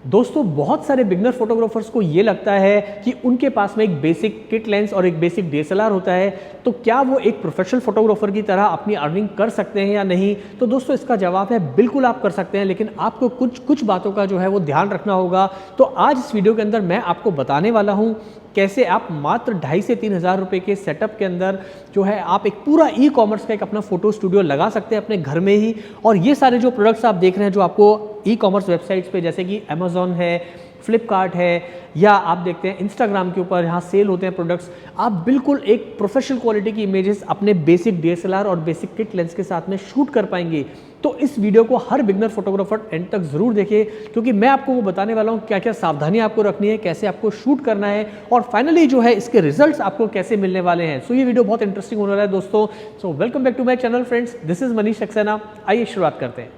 दोस्तों बहुत सारे बिगनर फोटोग्राफर्स को ये लगता है कि उनके पास में एक बेसिक किट लेंस और एक बेसिक डीएसएलआर होता है, तो क्या वो एक प्रोफेशनल फोटोग्राफर की तरह अपनी अर्निंग कर सकते हैं या नहीं। तो दोस्तों इसका जवाब है बिल्कुल आप कर सकते हैं, लेकिन आपको कुछ बातों का जो है वो ध्यान रखना होगा। तो आज इस वीडियो के अंदर मैं आपको बताने वाला हूँ कैसे आप मात्र 2,500 से 3,000 रुपये के सेटअप के अंदर जो है आप एक पूरा ई कॉमर्स का एक अपना फोटो स्टूडियो लगा सकते हैं अपने घर में ही। और ये सारे जो प्रोडक्ट्स आप देख रहे हैं जो आपको ई कॉमर्स वेबसाइट्स पे जैसे कि अमेजोन है, फ्लिपकार्ट है, या आप देखते हैं इंस्टाग्राम के ऊपर यहाँ सेल होते हैं प्रोडक्ट्स, आप बिल्कुल एक प्रोफेशनल क्वालिटी की इमेजेस अपने बेसिक डीएसएलआर और बेसिक किट लेंस के साथ में शूट कर पाएंगे। तो इस वीडियो को हर बिगनर फोटोग्राफर एंड तक जरूर देखें, क्योंकि मैं आपको वो बताने वाला हूँ क्या क्या सावधानी आपको रखनी है, कैसे आपको शूट करना है और फाइनली जो है इसके रिजल्ट्स आपको कैसे मिलने वाले हैं। सो ये वीडियो बहुत इंटरेस्टिंग होने वाला है दोस्तों। So welcome back to my channel friends, this is Manish Saxena. आइए शुरुआत करते हैं।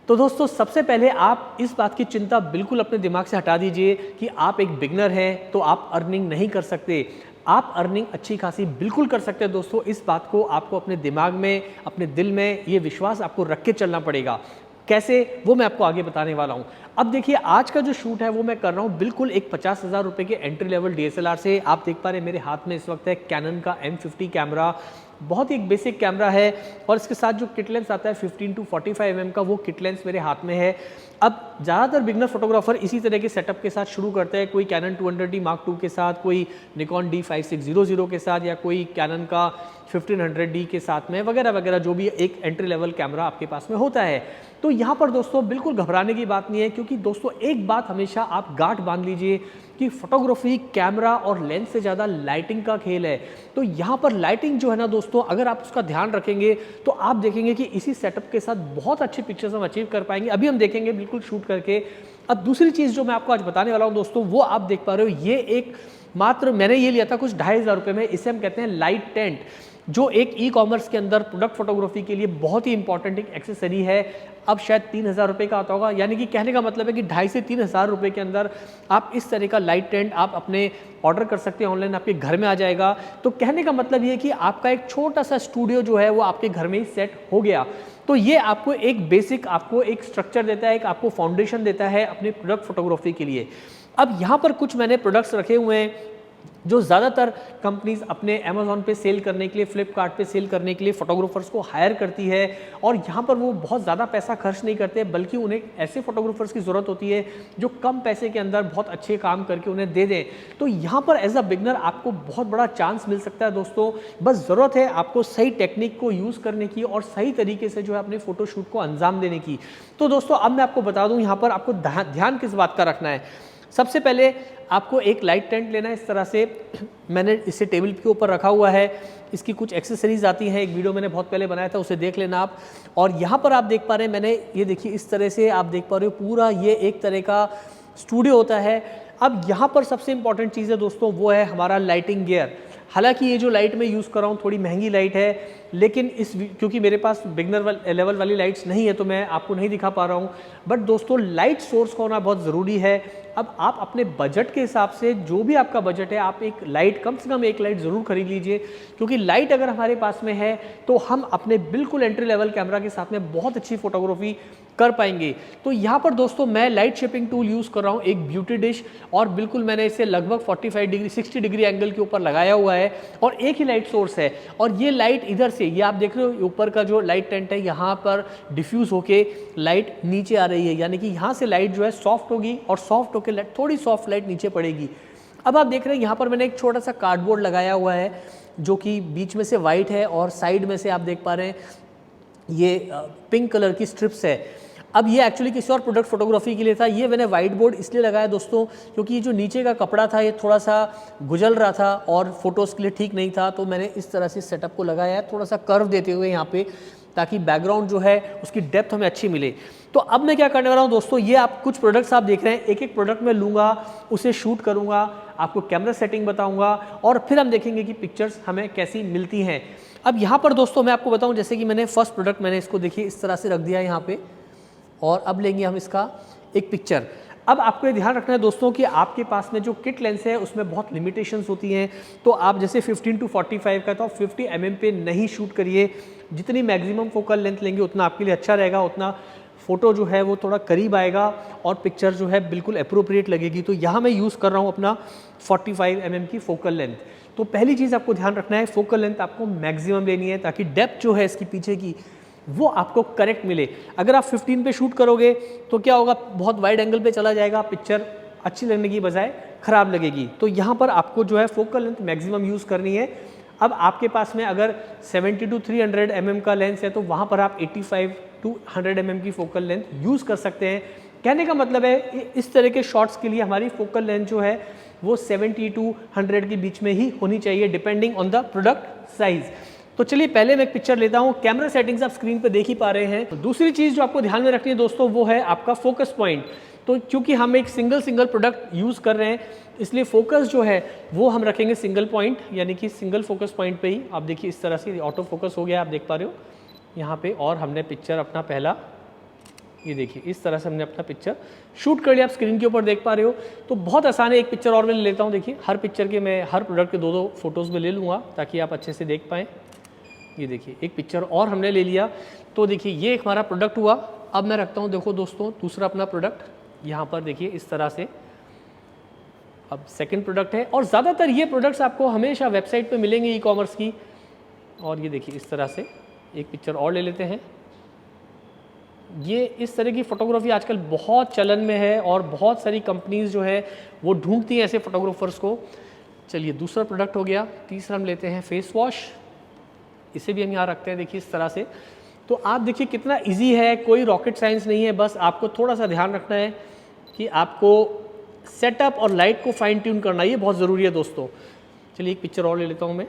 तो दोस्तों सबसे पहले आप इस बात की चिंता बिल्कुल अपने दिमाग से हटा दीजिए कि आप एक बिगनर हैं तो आप अर्निंग नहीं कर सकते। आप अर्निंग अच्छी खासी बिल्कुल कर सकते हैं दोस्तों। इस बात को आपको अपने दिमाग में, अपने दिल में ये विश्वास आपको रख के चलना पड़ेगा। कैसे, वो मैं आपको आगे बताने वाला हूँ। अब देखिए आज का जो शूट है वो मैं कर रहा हूँ बिल्कुल एक 50,000 रुपये के एंट्री लेवल डीएसएलआर से। आप देख पा रहे हैं मेरे हाथ में इस वक्त है कैनन का M50 कैमरा, बहुत ही एक बेसिक कैमरा है और इसके साथ जो किट लेंस आता है 15 to 45 mm का, वो किट लेंस मेरे हाथ में है। अब ज़्यादातर बिगनर फोटोग्राफर इसी तरह के सेटअप के साथ शुरू करते हैं, कोई कैनन 200D Mark II के साथ, कोई निकॉन D5600 के साथ, या कोई कैनन का 1500D के साथ में, वगैरह वगैरह, जो भी एक एंट्री लेवल कैमरा आपके पास में होता है। तो यहाँ पर दोस्तों बिल्कुल घबराने की बात नहीं है, क्योंकि दोस्तों एक बात हमेशा आप गांठ बांध लीजिए कि फोटोग्राफी कैमरा और लेंस से ज़्यादा लाइटिंग का खेल है। तो यहाँ पर लाइटिंग जो है ना दोस्तों, अगर आप उसका ध्यान रखेंगे तो आप देखेंगे कि इसी सेटअप के साथ बहुत अच्छी पिक्चर्स हम अचीव कर पाएंगे। अभी हम देखेंगे बिल्कुल शूट करके। अब दूसरी चीज़ जो मैं आपको आज बताने वाला हूँ दोस्तों, वो आप देख पा रहे हो, ये एक मात्र मैंने ये लिया था कुछ 2,500 रुपये में। इसे हम कहते हैं लाइट टेंट, जो एक ई कॉमर्स के अंदर प्रोडक्ट फोटोग्राफी के लिए बहुत ही इंपॉर्टेंट एक एक्सेसरी है। अब शायद 3,000 रुपये का आता होगा, यानी कि कहने का मतलब है कि 2,500 से 3,000 रुपये के अंदर आप इस तरह का लाइट टेंट आप अपने ऑर्डर कर सकते हैं ऑनलाइन, आपके घर में आ जाएगा। तो कहने का मतलब ये है कि आपका एक छोटा सा स्टूडियो जो है वो आपके घर में ही सेट हो गया। तो ये आपको एक बेसिक, आपको एक स्ट्रक्चर देता है, एक आपको फाउंडेशन देता है अपने प्रोडक्ट फोटोग्राफी के लिए। अब यहाँ पर कुछ मैंने प्रोडक्ट्स रखे हुए हैं जो ज़्यादातर कंपनीज अपने अमेजोन पे सेल करने के लिए, फ्लिपकार्ट पे सेल करने के लिए फोटोग्राफर्स को हायर करती है। और यहाँ पर वो बहुत ज़्यादा पैसा खर्च नहीं करते, बल्कि उन्हें ऐसे फोटोग्राफर्स की ज़रूरत होती है जो कम पैसे के अंदर बहुत अच्छे काम करके उन्हें दे दें। तो यहाँ पर एज अ बिगनर आपको बहुत बड़ा चांस मिल सकता है दोस्तों। बस ज़रूरत है आपको सही टेक्निक को यूज़ करने की और सही तरीके से जो है अपने फोटोशूट को अंजाम देने की। तो दोस्तों अब मैं आपको बता दूँ यहाँ पर आपको ध्यान किस बात का रखना है। सबसे पहले आपको एक लाइट टेंट लेना है। इस तरह से मैंने इसे टेबल के ऊपर रखा हुआ है। इसकी कुछ एक्सेसरीज आती हैं, एक वीडियो मैंने बहुत पहले बनाया था, उसे देख लेना आप। और यहाँ पर आप देख पा रहे हैं, मैंने ये देखिए इस तरह से आप देख पा रहे हो पूरा ये एक तरह का स्टूडियो होता है। अब यहाँ पर सबसे इंपॉर्टेंट चीज़ है दोस्तों, वो है हमारा लाइटिंग गियर। हालांकि ये जो लाइट मैं यूज़ कर रहा हूँ थोड़ी महंगी लाइट है, लेकिन क्योंकि मेरे पास बिगनर लेवल वाली लाइट्स नहीं है तो मैं आपको नहीं दिखा पा रहा हूँ। बट दोस्तों लाइट सोर्स का होना बहुत ज़रूरी है। अब आप अपने बजट के हिसाब से, जो भी आपका बजट है, आप एक लाइट, कम से कम एक लाइट ज़रूर खरीद लीजिए, क्योंकि लाइट अगर हमारे पास में है तो हम अपने बिल्कुल एंट्री लेवल कैमरा के साथ में बहुत अच्छी फोटोग्राफी कर पाएंगे। तो यहाँ पर दोस्तों मैं लाइट शेपिंग टूल यूज़ कर रहा हूँ, एक ब्यूटी डिश, और बिल्कुल मैंने इसे लगभग 45 डिग्री 60 डिग्री एंगल के ऊपर लगाया हुआ है और एक ही लाइट सोर्स है। और ये लाइट इधर से, ये आप देख रहे हो ऊपर का जो लाइट टेंट है, यहाँ पर डिफ्यूज़ होके लाइट नीचे आ रही है, यानी कि यहाँ से लाइट जो है सॉफ्ट होगी और सॉफ्ट होकर थोड़ी सॉफ्ट लाइट नीचे पड़ेगी। अब आप देख रहे हैं यहाँ पर मैंने एक छोटा सा कार्डबोर्ड लगाया हुआ है, जो कि बीच में से वाइट है और साइड में से आप देख पा रहे हैं ये पिंक कलर की स्ट्रिप्स है। अब ये एक्चुअली किसी और प्रोडक्ट फोटोग्राफी के लिए था। ये मैंने वाइट बोर्ड इसलिए लगाया दोस्तों, क्योंकि ये जो नीचे का कपड़ा था ये थोड़ा सा गुजल रहा था और फोटोज़ के लिए ठीक नहीं था। तो मैंने इस तरह से सेटअप को लगाया है, थोड़ा सा कर्व देते हुए यहाँ पे, ताकि बैकग्राउंड जो है उसकी डेप्थ हमें अच्छी मिले। तो अब मैं क्या करने वाला हूँ दोस्तों, ये आप कुछ प्रोडक्ट्स आप देख रहे हैं, एक एक प्रोडक्ट मैं लूँगा, उसे शूट करूँगा, आपको कैमरा सेटिंग बताऊँगा और फिर हम देखेंगे कि पिक्चर्स हमें कैसी मिलती हैं। अब यहाँ पर दोस्तों मैं आपको बताऊँ, जैसे कि मैंने फर्स्ट प्रोडक्ट मैंने इसको देखिए इस तरह से रख दिया है यहाँ पे, और अब लेंगे हम इसका एक पिक्चर। अब आपको ये ध्यान रखना है दोस्तों कि आपके पास में जो किट लेंस है उसमें बहुत लिमिटेशंस होती हैं। तो आप जैसे 15 to 45 का तो आप 50 mm पे नहीं शूट करिए। जितनी मैक्सिमम फोकल लेंथ लेंगे उतना आपके लिए अच्छा रहेगा, उतना फ़ोटो जो है वो थोड़ा करीब आएगा और पिक्चर जो है बिल्कुल अप्रोप्रिएट लगेगी। तो यहाँ मैं यूज़ कर रहा हूँ अपना 45 mm की फोकल लेंथ। तो पहली चीज़ आपको ध्यान रखना है, फोकल लेंथ आपको मैक्सिमम लेनी है ताकि डेप्थ जो है इसकी पीछे की वो आपको करेक्ट मिले। अगर आप 15 पे शूट करोगे तो क्या होगा, बहुत वाइड एंगल पे चला जाएगा, पिक्चर अच्छी लगने की बजाय ख़राब लगेगी। तो यहाँ पर आपको जो है फोकल लेंथ मैक्सिमम यूज़ करनी है। अब आपके पास में अगर 70 to 300 mm का लेंस है तो वहाँ पर आप 85 to 100 mm की फोकल लेंथ यूज़ कर सकते हैं। कहने का मतलब है इस तरह के शॉट्स के लिए हमारी फोकल लेंथ जो है वो 70 to 100 के बीच में ही होनी चाहिए, depending on the product size. तो चलिए पहले मैं एक पिक्चर लेता हूँ। कैमरा सेटिंग्स आप स्क्रीन पे देख ही पा रहे हैं। तो दूसरी चीज़ जो आपको ध्यान में रखनी है दोस्तों वो है आपका फोकस पॉइंट। तो क्योंकि हम एक सिंगल प्रोडक्ट यूज़ कर रहे हैं इसलिए फोकस जो है वो हम रखेंगे सिंगल पॉइंट, यानी कि सिंगल फोकस पॉइंट पे ही। आप देखिए इस तरह से ऑटो फोकस हो गया, आप देख पा रहे हो यहाँ पे, और हमने पिक्चर अपना पहला, ये देखिए इस तरह से हमने अपना पिक्चर शूट कर लिया, आप स्क्रीन के ऊपर देख पा रहे हो। तो बहुत आसान है। एक पिक्चर और मैं लेता हूँ। देखिए हर पिक्चर के मैं हर प्रोडक्ट के दो फोटोज़ में ले लूँगा ताकि आप अच्छे से देख पाएँ। ये देखिए एक पिक्चर और हमने ले लिया। तो देखिए ये एक हमारा प्रोडक्ट हुआ। अब मैं रखता हूँ, देखो दोस्तों, दूसरा अपना प्रोडक्ट यहाँ पर देखिए इस तरह से। अब सेकंड प्रोडक्ट है, और ज़्यादातर ये प्रोडक्ट्स आपको हमेशा वेबसाइट पे मिलेंगे ई कॉमर्स की। और ये देखिए इस तरह से एक पिक्चर और ले लेते हैं। ये इस तरह की फ़ोटोग्राफी आजकल बहुत चलन में है और बहुत सारी कंपनीज़ जो है वो ढूंढती हैं ऐसे फ़ोटोग्राफर्स को। चलिए दूसरा प्रोडक्ट हो गया। तीसरा हम लेते हैं फेस वॉश। इसे भी हम यहाँ रखते हैं देखिए इस तरह से। तो आप देखिए कितना इजी है, कोई रॉकेट साइंस नहीं है। बस आपको थोड़ा सा ध्यान रखना है कि आपको सेटअप और लाइट को फाइन ट्यून करना, ये बहुत ज़रूरी है दोस्तों। चलिए एक पिक्चर और ले लेता हूँ मैं।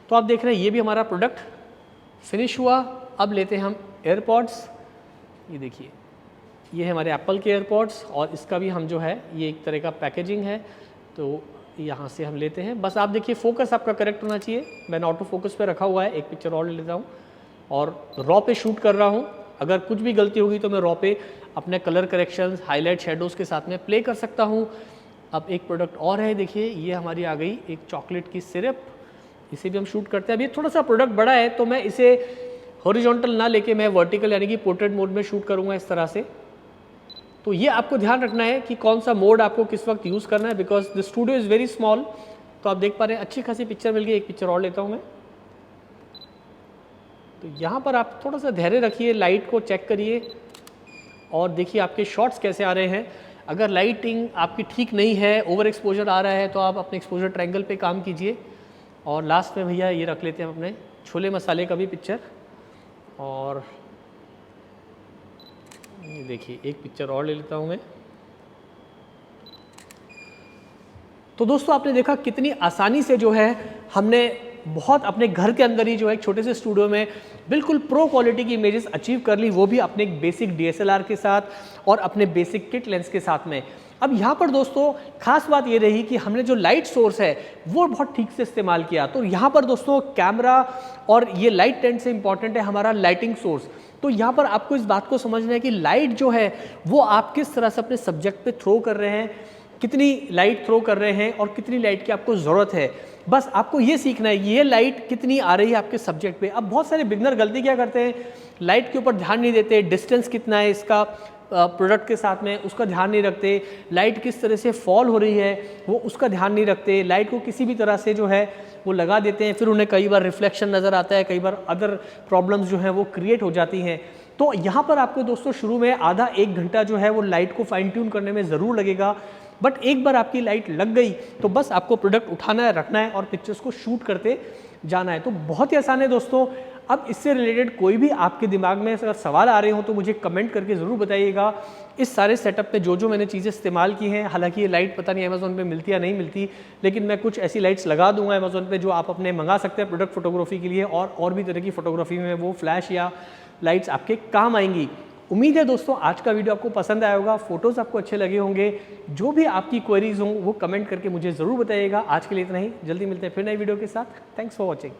तो आप देख रहे हैं ये भी हमारा प्रोडक्ट फिनिश हुआ। अब लेते हैं हम एयरपॉड्स। ये देखिए ये है हमारे एप्पल के एयरपॉड्स, और इसका भी हम जो है ये एक तरह का पैकेजिंग है। तो यहाँ से हम लेते हैं। बस आप देखिए फोकस आपका करेक्ट होना चाहिए। मैंने ऑटो फोकस पे रखा हुआ है। एक पिक्चर और ले लेता हूँ और रॉ पे शूट कर रहा हूँ। अगर कुछ भी गलती होगी तो मैं रॉ पे अपने कलर करेक्शंस, हाईलाइट, शेडोज़ के साथ में प्ले कर सकता हूँ। अब एक प्रोडक्ट और है, देखिए ये हमारी आ गई एक चॉकलेट की सिरप। इसे भी हम शूट करते हैं। अब ये थोड़ा सा प्रोडक्ट बड़ा है तो मैं इसे हॉरिजॉन्टल ना लेके मैं वर्टिकल यानी कि पोर्ट्रेट मोड में शूट करूँगा इस तरह से। तो ये आपको ध्यान रखना है कि कौन सा मोड आपको किस वक्त यूज़ करना है, because the studio is very small. तो आप देख पा रहे हैं अच्छी खासी पिक्चर मिल गई। एक पिक्चर और लेता हूँ मैं। तो यहाँ पर आप थोड़ा सा धैर्य रखिए, लाइट को चेक करिए और देखिए आपके शॉट्स कैसे आ रहे हैं। अगर लाइटिंग आपकी ठीक नहीं है, ओवर एक्सपोजर आ रहा है, तो आप अपने एक्सपोजर ट्रायंगल पे काम कीजिए। और लास्ट में भैया ये रख लेते हैं अपने छोले मसाले का भी पिक्चर। और ये देखिए एक पिक्चर और ले लेता हूँ मैं। तो दोस्तों आपने देखा कितनी आसानी से जो है हमने बहुत अपने घर के अंदर ही जो है एक छोटे से स्टूडियो में बिल्कुल प्रो क्वालिटी की इमेजेस अचीव कर ली, वो भी अपने एक बेसिक DSLR के साथ और अपने बेसिक किट लेंस के साथ में। अब यहाँ पर दोस्तों खास बात ये रही कि हमने जो लाइट सोर्स है वो बहुत ठीक से इस्तेमाल किया। तो यहाँ पर दोस्तों कैमरा और ये लाइट टेंट से इंपॉर्टेंट है हमारा लाइटिंग सोर्स। तो यहाँ पर आपको इस बात को समझना है कि लाइट जो है वो आप किस तरह से अपने सब्जेक्ट पे थ्रो कर रहे हैं, कितनी लाइट थ्रो कर रहे हैं और कितनी लाइट की आपको ज़रूरत है। बस आपको ये सीखना है ये लाइट कितनी आ रही है आपके सब्जेक्ट पे। अब बहुत सारे बिगनर गलती क्या करते हैं, लाइट के ऊपर ध्यान नहीं देते, डिस्टेंस कितना है इसका प्रोडक्ट के साथ में उसका ध्यान नहीं रखते, लाइट किस तरह से फॉल हो रही है वो उसका ध्यान नहीं रखते, लाइट को किसी भी तरह से जो है वो लगा देते हैं। फिर उन्हें कई बार रिफ्लेक्शन नज़र आता है, कई बार अदर प्रॉब्लम्स जो हैं वो क्रिएट हो जाती हैं। तो यहाँ पर आपको दोस्तों शुरू में आधा एक घंटा जो है वो लाइट को फाइन ट्यून करने में ज़रूर लगेगा, बट एक बार आपकी लाइट लग गई तो बस आपको प्रोडक्ट उठाना है, रखना है और पिक्चर्स को शूट करते जाना है। तो बहुत ही आसान है दोस्तों। अब इससे रिलेटेड कोई भी आपके दिमाग में अगर सवाल आ रहे हो तो मुझे कमेंट करके ज़रूर बताइएगा। इस सारे सेटअप पे जो मैंने चीज़ें इस्तेमाल की हैं, हालांकि ये लाइट पता नहीं अमेज़ॉन पे मिलती या नहीं मिलती, लेकिन मैं कुछ ऐसी लाइट्स लगा दूंगा अमेज़ॉन पे जो आप अपने मंगा सकते हैं प्रोडक्ट फोटोग्राफी के लिए, और भी तरह की फोटोग्राफी में वो फ्लैश या लाइट्स आपके काम आएंगी। उम्मीद है दोस्तों आज का वीडियो आपको पसंद आया होगा, फोटोज़ आपको अच्छे लगे होंगे। जो भी आपकी क्वेरीज हों वो कमेंट करके मुझे ज़रूर बताइएगा। आज के लिए इतना ही, जल्दी मिलते हैं फिर नई वीडियो के साथ। Thanks for watching.